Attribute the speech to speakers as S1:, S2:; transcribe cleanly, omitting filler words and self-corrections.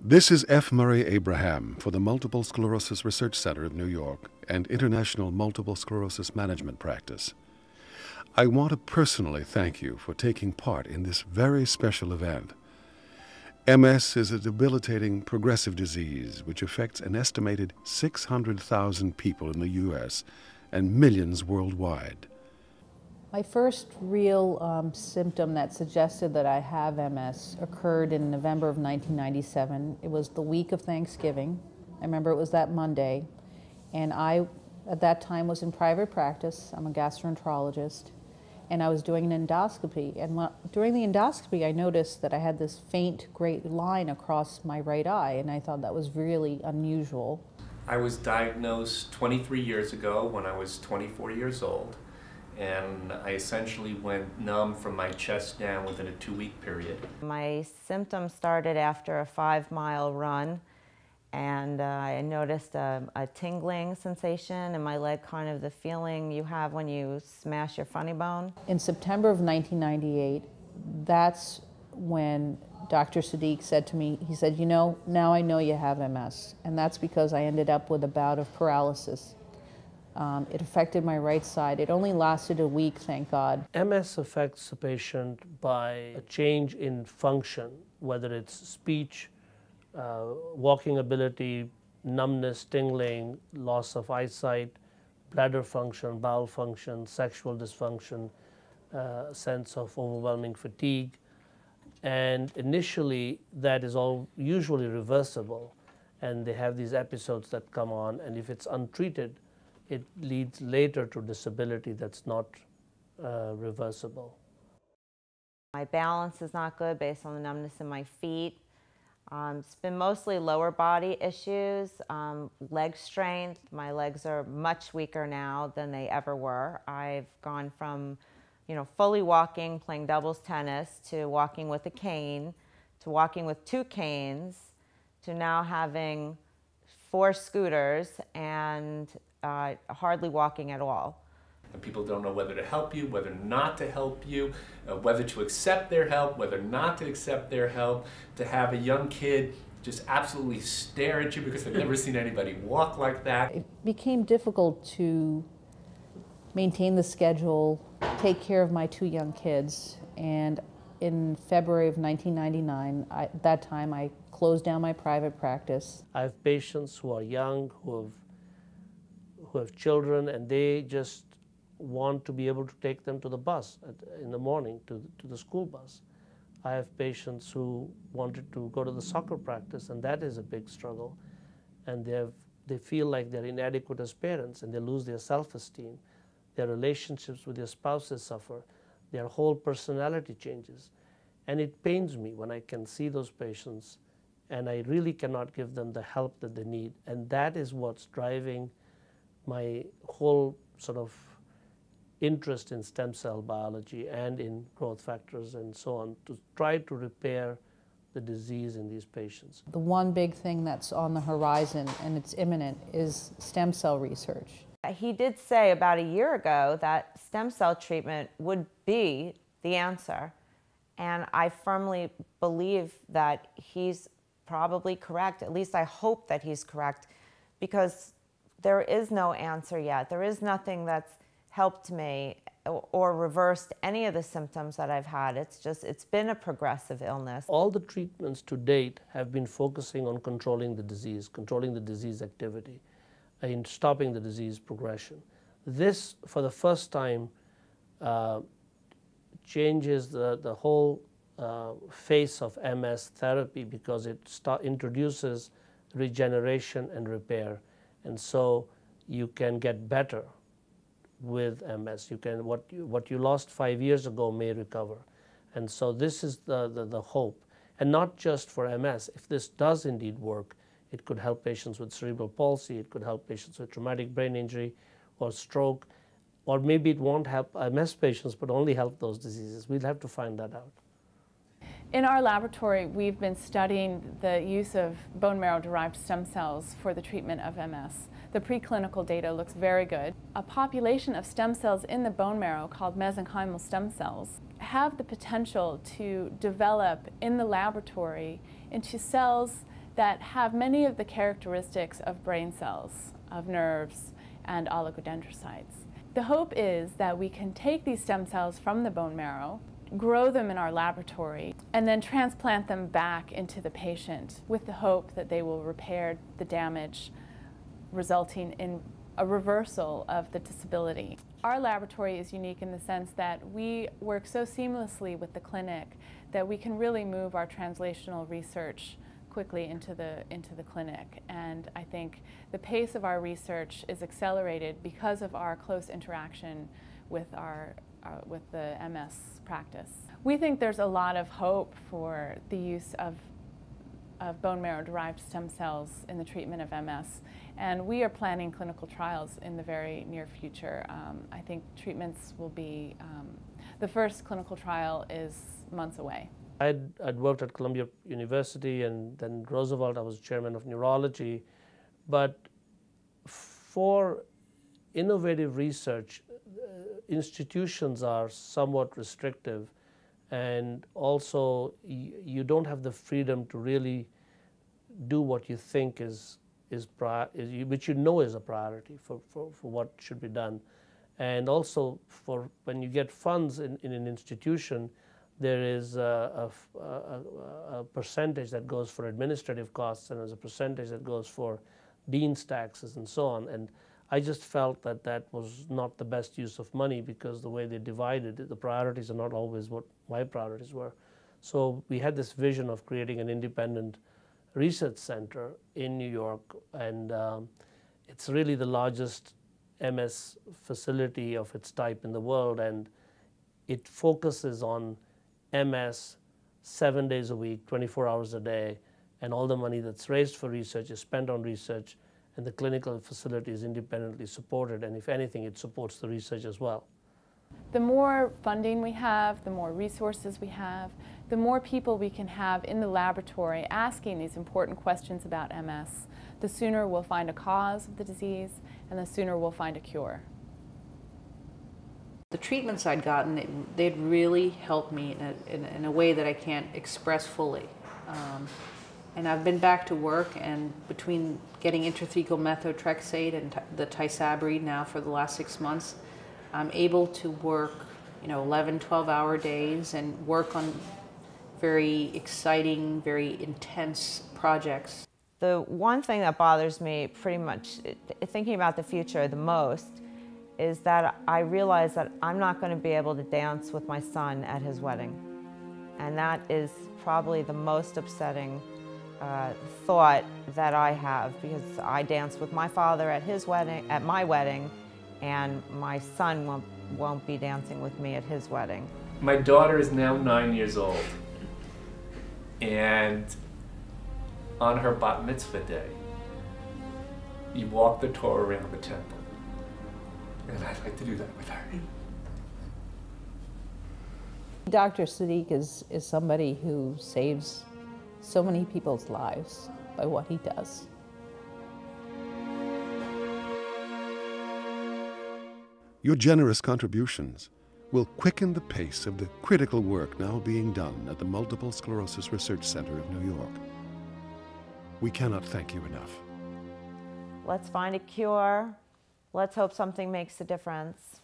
S1: This is F. Murray Abraham for the Multiple Sclerosis Research Center of New York and International Multiple Sclerosis Management Practice. I want to personally thank you for taking part in this very special event. MS is a debilitating progressive disease which affects an estimated 600,000 people in the U.S. and millions worldwide.
S2: My first real symptom that suggested that I have MS occurred in November of 1997. It was the week of Thanksgiving. I remember it was that Monday. And I, at that time, was in private practice. I'm a gastroenterologist. And I was doing an endoscopy. And during the endoscopy, I noticed that I had this faint gray line across my right eye. And I thought that was really unusual.
S3: I was diagnosed 23 years ago when I was 24 years old. And I essentially went numb from my chest down within a 2-week period.
S4: My symptoms started after a 5-mile run, and I noticed a tingling sensation in my leg, kind of the feeling you have when you smash your funny bone.
S2: In September of 1998, that's when Dr. Sadiq said to me, he said, "You know, now I know you have MS." And that's because I ended up with a bout of paralysis. It affected my right side. It only lasted a week, thank God.
S5: MS affects a patient by a change in function, whether it's speech, walking ability, numbness, tingling, loss of eyesight, bladder function, bowel function, sexual dysfunction, sense of overwhelming fatigue. And initially, that is all usually reversible. And they have these episodes that come on, and if it's untreated, it leads later to disability that's not reversible.
S4: My balance is not good based on the numbness in my feet. It's been mostly lower body issues, leg strength. My legs are much weaker now than they ever were. I've gone from, fully walking, playing doubles tennis, to walking with a cane, to walking with 2 canes, to now having 4 scooters and hardly walking at all.
S3: And people don't know whether to help you, whether not to help you, whether to accept their help, whether not to accept their help. To have a young kid just absolutely stare at you because they've never seen anybody walk like that.
S2: It became difficult to maintain the schedule, take care of my 2 young kids. And in February of 1999, at that time, I closed down my private practice.
S5: I have patients who are young, who have children, and they just want to be able to take them to the bus in the morning, to the school bus. I have patients who wanted to go to the soccer practice, and that is a big struggle. And they feel like they're inadequate as parents, and they lose their self-esteem. Their relationships with their spouses suffer. Their whole personality changes. And it pains me when I can see those patients, and I really cannot give them the help that they need. And that is what's driving my whole sort of interest in stem cell biology and in growth factors and so on, to try to repair the disease in these patients.
S2: The one big thing that's on the horizon, and it's imminent, is stem cell research.
S4: He did say about a year ago that stem cell treatment would be the answer. And I firmly believe that he's probably correct. At least I hope that he's correct, because there is no answer yet. There is nothing that's helped me or reversed any of the symptoms that I've had. It's been a progressive illness.
S5: All the treatments to date have been focusing on controlling the disease activity, and stopping the disease progression. This, for the first time, changes the whole face of MS therapy, because it introduces regeneration and repair. And so you can get better with MS. You can, what you lost 5 years ago may recover. And so this is the hope. And not just for MS. If this does indeed work, it could help patients with cerebral palsy, it could help patients with traumatic brain injury or stroke, or maybe it won't help MS patients but only help those diseases. We'll have to find that out.
S6: In our laboratory, we've been studying the use of bone marrow-derived stem cells for the treatment of MS. The preclinical data looks very good. A population of stem cells in the bone marrow called mesenchymal stem cells have the potential to develop in the laboratory into cells that have many of the characteristics of brain cells, of nerves, and oligodendrocytes. The hope is that we can take these stem cells from the bone marrow, grow them in our laboratory, and then transplant them back into the patient with the hope that they will repair the damage, resulting in a reversal of the disability. Our laboratory is unique in the sense that we work so seamlessly with the clinic that we can really move our translational research quickly into the clinic. And I think the pace of our research is accelerated because of our close interaction with with the MS practice. We think there's a lot of hope for the use of bone marrow-derived stem cells in the treatment of MS, and we are planning clinical trials in the very near future. I think treatments will be, the first clinical trial is months away.
S5: I'd worked at Columbia University and then Roosevelt. I was chairman of neurology. But for innovative research, institutions are somewhat restrictive, and also you don't have the freedom to really do what you think which you know is a priority for what should be done. And also for when you get funds in an institution, there is a percentage that goes for administrative costs, and there's a percentage that goes for dean's taxes and so on. And I just felt that that was not the best use of money, because the way they divided it, the priorities are not always what my priorities were. So we had this vision of creating an independent research center in New York, and it's really the largest MS facility of its type in the world, and it focuses on MS 7 days a week, 24 hours a day, and all the money that's raised for research is spent on research, and the clinical facility is independently supported, and if anything, it supports the research as well.
S6: The more funding we have, the more resources we have, the more people we can have in the laboratory asking these important questions about MS, the sooner we'll find a cause of the disease, and the sooner we'll find a cure.
S2: The treatments I'd gotten, they'd really helped me in a way that I can't express fully. And I've been back to work, and between getting intrathecal methotrexate and the Tysabri now for the last 6 months, I'm able to work 11, 12-hour days and work on very exciting, very intense projects.
S4: The one thing that bothers me pretty much, thinking about the future the most, is that I realize that I'm not going to be able to dance with my son at his wedding. And that is probably the most upsetting thought that I have, because I danced with my father at his wedding, at my wedding, and my son won't be dancing with me at his wedding.
S3: My daughter is now 9 years old, and on her bat mitzvah day, you walk the Torah around the temple, and I'd like to do that with her.
S2: Dr. Sadiq is somebody who saves so many people's lives by what he does.
S1: Your generous contributions will quicken the pace of the critical work now being done at the Multiple Sclerosis Research Center of New York. We cannot thank you enough.
S4: Let's find a cure. Let's hope something makes a difference.